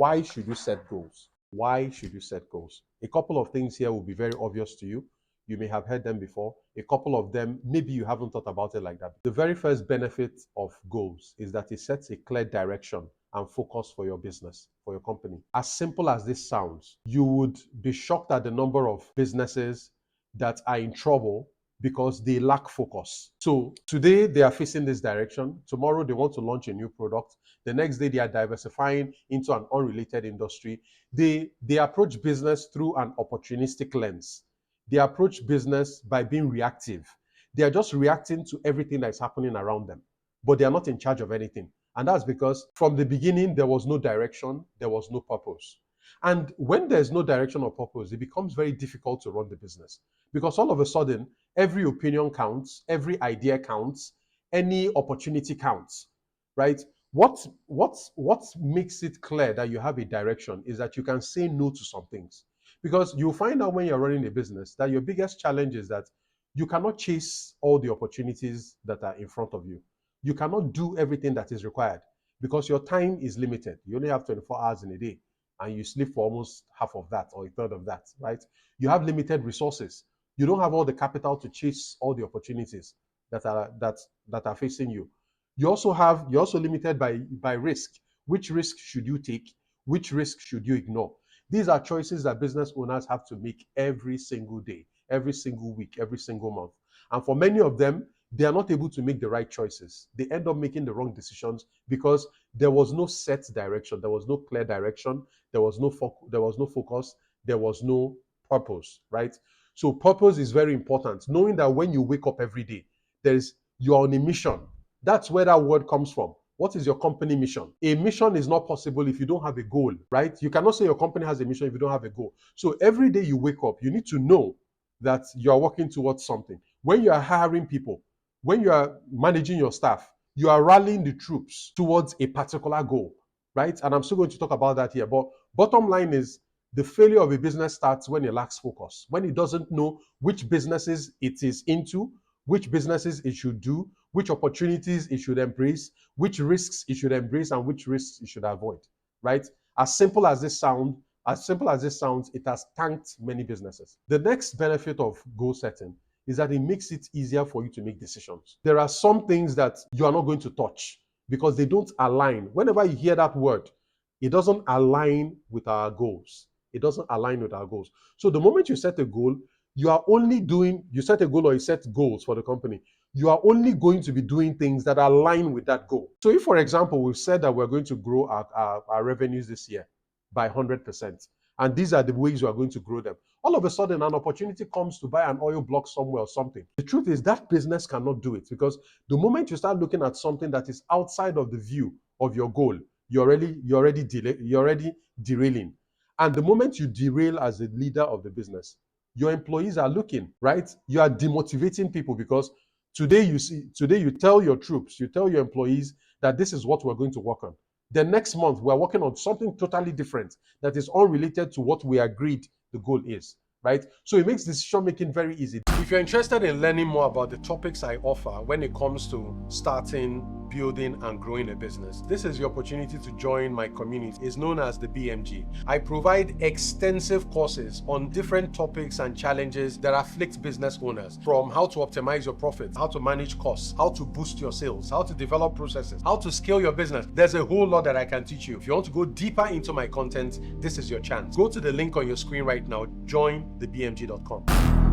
Why should you set goals? Why should you set goals? A couple of things here will be very obvious to you. You may have heard them before. A couple of them, maybe you haven't thought about it like that. The very first benefit of goals is that it sets a clear direction and focus for your business, for your company. As simple as this sounds, you would be shocked at the number of businesses that are in trouble because they lack focus. So today they are facing this direction. Tomorrow they want to launch a new product. The next day they are diversifying into an unrelated industry. They approach business through an opportunistic lens. They approach business by being reactive. They are just reacting to everything that is happening around them, but they are not in charge of anything. And that's because from the beginning, there was no direction, there was no purpose. And when there's no direction or purpose, it becomes very difficult to run the business because all of a sudden, every opinion counts, every idea counts, any opportunity counts, right? What makes it clear that you have a direction is that you can say no to some things. Because you'll find out when you're running a business that your biggest challenge is that you cannot chase all the opportunities that are in front of you. You cannot do everything that is required because your time is limited. You only have 24 hours in a day and you sleep for almost half of that or a third of that, right? You have limited resources. You don't have all the capital to chase all the opportunities that are facing you. You're also limited by risk. Which risk should you take? Which risk should you ignore? These are choices that business owners have to make every single day, every single week, every single month. And for many of them, they are not able to make the right choices. They end up making the wrong decisions because there was no set direction, there was no clear direction, there was no focus, there was no purpose, right? So purpose is very important. Knowing that when you wake up every day, you're on a mission. That's where that word comes from. What is your company mission? A mission is not possible if you don't have a goal, right? You cannot say your company has a mission if you don't have a goal. So every day you wake up, you need to know that you are working towards something. When you are hiring people, when you are managing your staff, you are rallying the troops towards a particular goal, right? And I'm still going to talk about that here. But bottom line is the failure of a business starts when it lacks focus, when it doesn't know which businesses it is into, which businesses it should do, which opportunities it should embrace, which risks it should embrace, and which risks it should avoid, right? As simple as this sounds, it has tanked many businesses. The next benefit of goal setting is that it makes it easier for you to make decisions. There are some things that you are not going to touch because they don't align. Whenever you hear that word, it doesn't align with our goals. It doesn't align with our goals. So the moment you set a goal, you set a goal or you set goals for the company, you are only going to be doing things that align with that goal. So if, for example, we've said that we're going to grow our revenues this year by 100%, and these are the ways we are going to grow them, all of a sudden an opportunity comes to buy an oil block somewhere or something. The truth is that business cannot do it because the moment you start looking at something that is outside of the view of your goal, you're already derailing. And the moment you derail as a leader of the business, your employees are looking, right? You are demotivating people because today you tell your troops, you tell your employees that this is what we're going to work on. The next month, we're working on something totally different that is unrelated to what we agreed the goal is, right? So it makes decision making very easy. If you're interested in learning more about the topics I offer when it comes to starting, building, and growing a business, this is your opportunity to join my community. It's known as the BMG. I provide extensive courses on different topics and challenges that afflict business owners, from how to optimize your profits, how to manage costs, how to boost your sales, how to develop processes, how to scale your business. There's a whole lot that I can teach you. If you want to go deeper into my content, this is your chance. Go to the link on your screen right now, jointhebmg.com.